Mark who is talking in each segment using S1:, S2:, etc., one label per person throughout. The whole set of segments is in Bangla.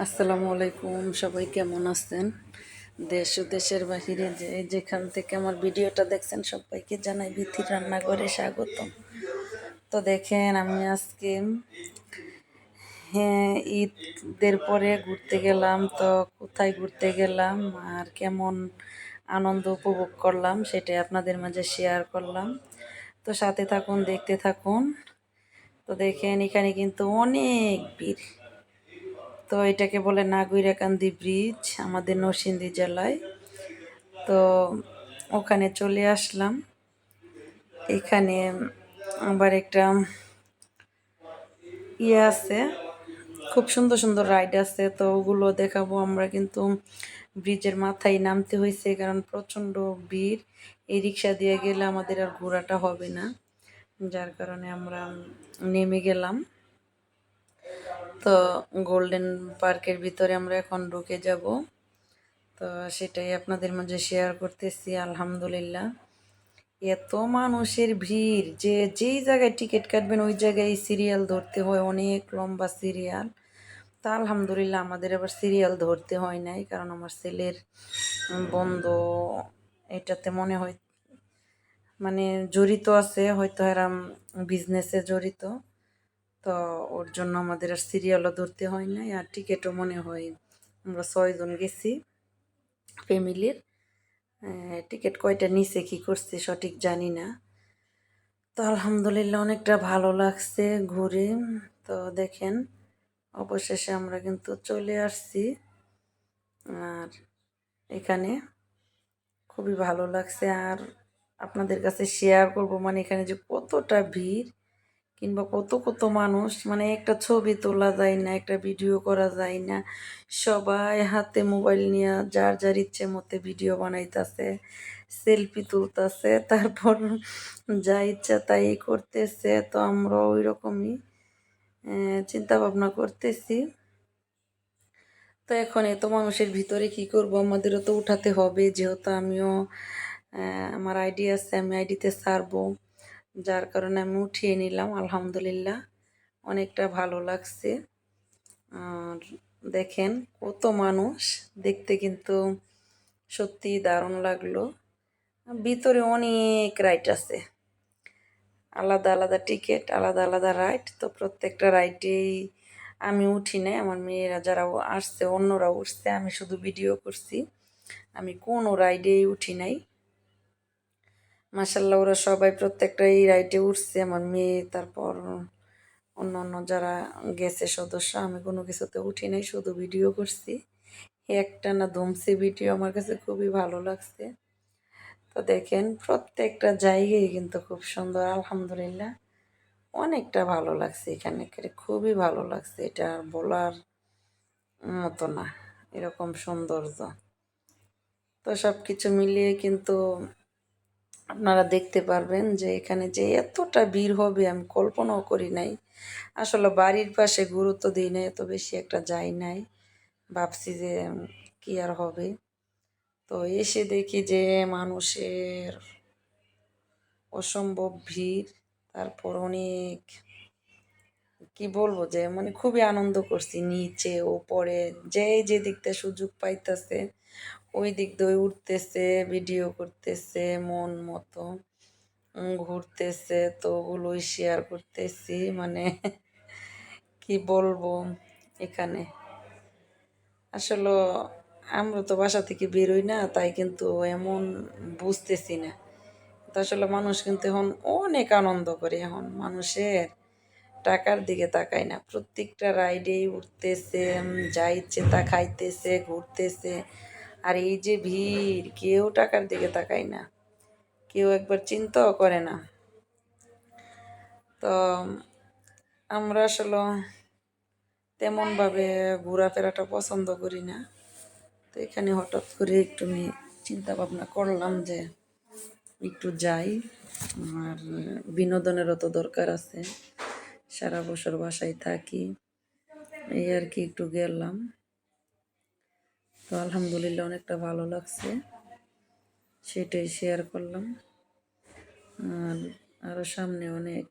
S1: আসসালামু আলাইকুম, সবাই কেমন আছেন? দেশ ও দেশের বাহিরে যেখান থেকে আমার ভিডিওটা দেখছেন সবাইকে জানাই বিথির রান্নাঘরে স্বাগতম। তো দেখেন আমি আজকে হ্যাঁ ঈদের পরে ঘুরতে গেলাম। তো কোথায় ঘুরতে গেলাম আর কেমন আনন্দ উপভোগ করলাম সেটাই আপনাদের মাঝে শেয়ার করলাম। তো সাথে থাকুন, দেখতে থাকুন। তো দেখেন এখানে কিন্তু অনেক ভিড়। তো এটাকে বলে নাগুইরাকান্দি ব্রিজ, আমাদের নরসিংদী জেলায়। তো ওখানে চলে আসলাম। এখানে আবার একটা আছে, খুব সুন্দর সুন্দর রাইড আছে। তো ওগুলো দেখাবো। আমরা কিন্তু ব্রিজের মাথায় নামতে হয়েছে, কারণ প্রচণ্ড ভিড়। এই রিক্সা দিয়ে গেলে আমাদের আর ঘোরাটা হবে না, যার কারণে আমরা নেমে গেলাম। তো গোল্ডেন পার্কের ভিতরে আমরা এখন ঢুকে যাব। তো সেটাই আপনাদের মাঝে শেয়ার করতেছি। আলহামদুলিল্লাহ, এত মানুষের ভিড় যে যেই জায়গায় টিকিট কাটবেন ওই জায়গায় সিরিয়াল ধরতে হয়, অনেক লম্বা সিরিয়াল। তা আলহামদুলিল্লাহ আমাদের আবার সিরিয়াল ধরতে হয় নাই, কারণ আমার ছেলের বন্ধ এটাতে মনে হয় মানে জড়িত আছে, হয়তো এরা বিজনেসে জড়িত। তো ওর জন্য আমাদের আর সিরিয়ালও ধরতে হয় নাই। আর টিকিটও মনে হয় আমরা 6 জন গেছি ফ্যামিলির। টিকিট কয়টা নিচে কি করছে সঠিক জানি না। তো আলহামদুলিল্লাহ অনেকটা ভালো লাগছে ঘুরে। তো দেখেন অবশেষে আমরা কিন্তু চলে আসছি। আর এখানে খুবই ভালো লাগছে। আর আপনাদের কাছে শেয়ার করব, মানে এখানে যে কতটা ভিড় কিংবা কত কত মানুষ, মানে একটা ছবি তোলা যায় না, একটা ভিডিও করা যায় না। সবাই হাতে মোবাইল নিয়ে যার যার ইচ্ছে মতে ভিডিও বানাইতেছে, সেলফি তুলতেছে, তারপর যা ইচ্ছা তাই করতেছে। তো আমরা ওই রকমই চিন্তা ভাবনা করতেছি। তো এখন এত মানুষের ভিতরে কি করব, আমাদেরও তো উঠাতে হবে, যেহেতু আমিও আমার আইডি আছে, আমি আইডিতে ছাড়বো, যার কারণে আমি উঠিয়ে নিলাম। আলহামদুলিল্লাহ অনেকটা ভালো লাগছে। আর দেখেন কত মানুষ, দেখতে কিন্তু সত্যি দারুণ লাগলো। ভিতরে অনেক রাইড আছে, আলাদা আলাদা টিকিট, আলাদা আলাদা রাইড। তো প্রত্যেকটা রাইডেই আমি উঠি নাই, আমার মেয়েরা যারা আসছে অন্যরা উঠছে, আমি শুধু ভিডিও করছি। আমি কোনো রাইডেই উঠি নাই। মাসাল্লাহ ওরা সবাই প্রত্যেকটা এই রাইডে উঠছে, আমার মেয়ে, তারপর অন্য অন্য যারা গেছে সদস্য। আমি কোনো কিছুতে উঠি নাই, শুধু ভিডিও করছি। একটা না ধুমসি ভিডিও, আমার কাছে খুবই ভালো লাগছে। তো দেখেন প্রত্যেকটা জায়গায় কিন্তু খুব সুন্দর। আলহামদুলিল্লাহ অনেকটা ভালো লাগছে এখানে, খুবই ভালো লাগছে। এটা আর বলার মতো না, এরকম সৌন্দর্য। তো সব কিছু মিলিয়ে কিন্তু আপনারা দেখতে পারবেন যে এখানে যে এতটা ভিড় হবে আমি কল্পনাও করি নাই। আসলে বাড়ির পাশে গুরুত্ব দিই নাই, এত বেশি একটা যাই নাই, ভাবছি যে কি আর হবে। তো এসে দেখি যে মানুষের অসম্ভব ভিড়। তারপর অনেক কি বলবো, যে মানে খুবই আনন্দ করছি, নিচে ওপরে যে যে দিকটা সুযোগ পাইতেছে ওই দিক দিয়ে উঠতেছে, ভিডিও করতেছে মন মতো, ঘুরতেছে। তো ওগুলোই শেয়ার করতেছি, মানে কি বলবো। এখানে আসলে আমরা তো বাসা থেকে বেরোই না, তাই কিন্তু এমন বুঝতেছি না। তো আসলে মানুষ কিন্তু এখন অনেক আনন্দ করে, এখন মানুষের টাকার দিকে তাকায় না, প্রত্যেকটা রাইডেই উঠতেছে, যা ইচ্ছে তা খাইতেছে, ঘুরতেছে। আর এই যে ভিড়, কেউ টাকার দিকে তাকায় না, কেউ একবার চিন্তাও করে না। তো আমরা আসলে তেমনভাবে ঘোরাফেরাটা পছন্দ করি না। তো এখানে হঠাৎ করে একটু আমি চিন্তা ভাবনা করলাম যে একটু যাই, আর বিনোদনেরও তো দরকার আছে, সারা বছর বাসায় থাকি, এই আর কি একটু গেলাম। তো আলহামদুলিল্লাহ অনেকটা ভালো লাগছে, সেটাই শেয়ার করলাম। আর আরও সামনে অনেক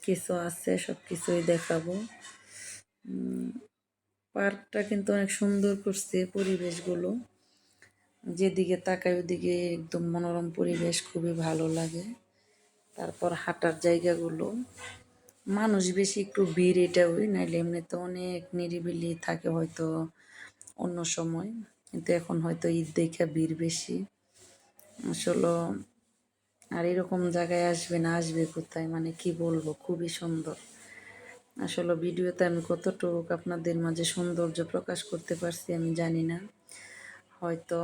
S1: কিছু আছে, সব কিছুই দেখাবো। পার্কটা কিন্তু অনেক সুন্দর করছে পরিবেশগুলো, যেদিকে তাকাই ওদিকে একদম মনোরম পরিবেশ, খুবই ভালো লাগে। তারপর হাঁটার জায়গাগুলো, মানুষ বেশি একটু ভিড় এটা ওই, নাইলে এমনিতে অনেক নিরিবিলি থাকে হয়তো অন্য সময়, কিন্তু এখন হয়তো ঈদ দেখে ভিড় বেশি আসলে। আর এরকম জায়গায় আসবে না, আসবে কোথায়, মানে কি বলবো, খুবই সুন্দর। আসলে ভিডিওতে আমি কতটুকু আপনাদের মাঝে সৌন্দর্য প্রকাশ করতে পারছি আমি জানি না, হয়তো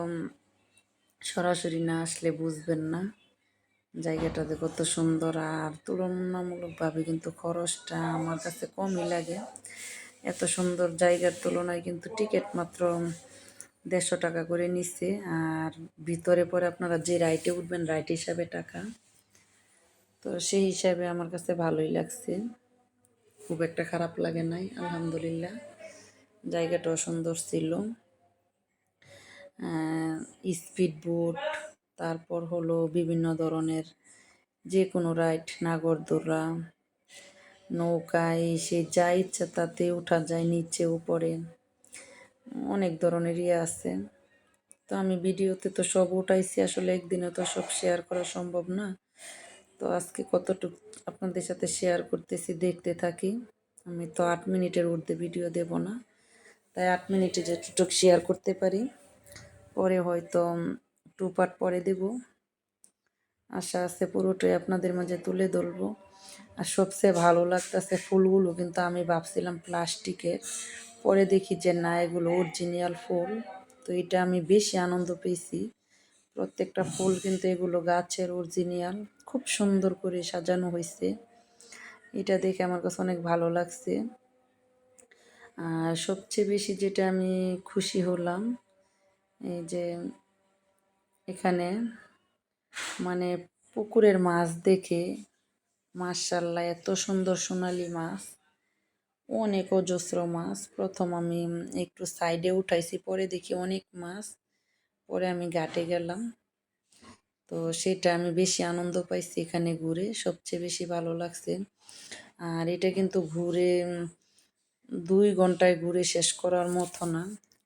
S1: সরাসরি না আসলে বুঝবেন না জায়গাটাতে কত সুন্দর। আর তুলনামূলকভাবে কিন্তু খরচটা আমার কাছে কমই লাগে। এত সুন্দর জায়গার তুলনায় কিন্তু টিকিট মাত্র 150 টাকা করে নিচ্ছে। আর ভিতরে পরে আপনারা যে রাইটে উঠবেন রাইট হিসাবে টাকা, তো সেই হিসাবে আমার কাছে ভালোই লাগছে, খুব একটা খারাপ লাগে নাই, আলহামদুলিল্লাহ। জায়গাটাও সুন্দর ছিল। স্পিড বোট, তারপর হলো বিভিন্ন ধরনের যে কোনো রাইড, নাগরদোলা, নৌকায় সে যা ইচ্ছা তাতে ওঠা যায়, নিচে উপরে অনেক ধরনের আছে। তো আমি ভিডিওতে তো সব উঠাইছি, আসলে একদিনে তো সব শেয়ার করা সম্ভব না। তো আজকে কতটুকু আপনাদের সাথে শেয়ার করতেছি, দেখতে থাকি। আমি তো 8 মিনিটের ঊর্ধ্বে ভিডিও দেব না, তাই 8 মিনিটে যেটুকু শেয়ার করতে পারি, পরে হয়তো 2 পার্ট পরে দেব। আশা আছে পুরোটাই আপনাদের মাঝে তুলে ধরবো। আর সবচেয়ে ভালো লাগতেছে ফুলগুলো কিন্তু আমি ভাবছিলাম প্লাস্টিকের, পরে দেখি যে না, এগুলো অরিজিনাল ফুল। তো এটা আমি বেশি আনন্দ পেয়েছি। প্রত্যেকটা ফুল কিন্তু এগুলো গাছের অরিজিনাল, খুব সুন্দর করে সাজানো হয়েছে। এটা দেখে আমার কাছে অনেক ভালো লাগছে। আর সবচেয়ে বেশি যেটা আমি খুশি হলাম, এই যে এখানে মানে পুকুরের মাছ দেখে, মাশাআল্লাহ এত সুন্দর সোনালি মাছ, অনেক অজস্র মাছ। প্রথম আমি একটু সাইডে উঠাইছি, পরে দেখি অনেক মাছ, পরে আমি ঘাটে গেলাম। তো সেটা আমি বেশি আনন্দ পাইছি এখানে ঘুরে, সবচেয়ে বেশি ভালো লাগছে। আর এটা কিন্তু ঘুরে 2 ঘন্টায় ঘুরে শেষ করার মতো না,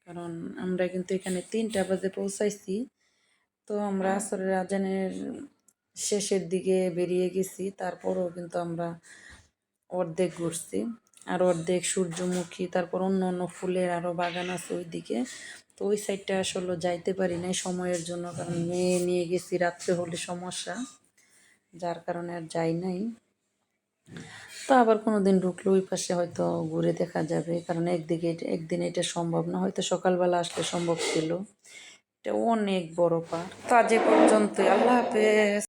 S1: কারণ আমরা কিন্তু এখানে 3টা বাজে পৌঁছাইছি। তো আমরা আসরের আজানের শেষের দিকে বেরিয়ে গেছি, তারপরেও কিন্তু আমরা অর্ধেক ঘুরছি। আর অর্ধেক সূর্যমুখী, তারপর অন্য অন্য ফুলের আরও বাগান আছে ওই দিকে। তো ওই সাইডটা আসলে যাইতে পারি নাই সময়ের জন্য, কারণ মেয়ে নিয়ে গেছি, রাত্রে হলে সমস্যা, যার কারণে আর যাই নাই। তো আবার কোনো দিন ঢুকলে ওই পাশে হয়তো ঘুরে দেখা যাবে, কারণ একদিন এটা সম্ভব না, হয়তো সকালবেলা আসলে সম্ভব ছিল। এটা অনেক বড় পার্ক। তো আজ এ পর্যন্তই, আল্লাহ হাফেজ।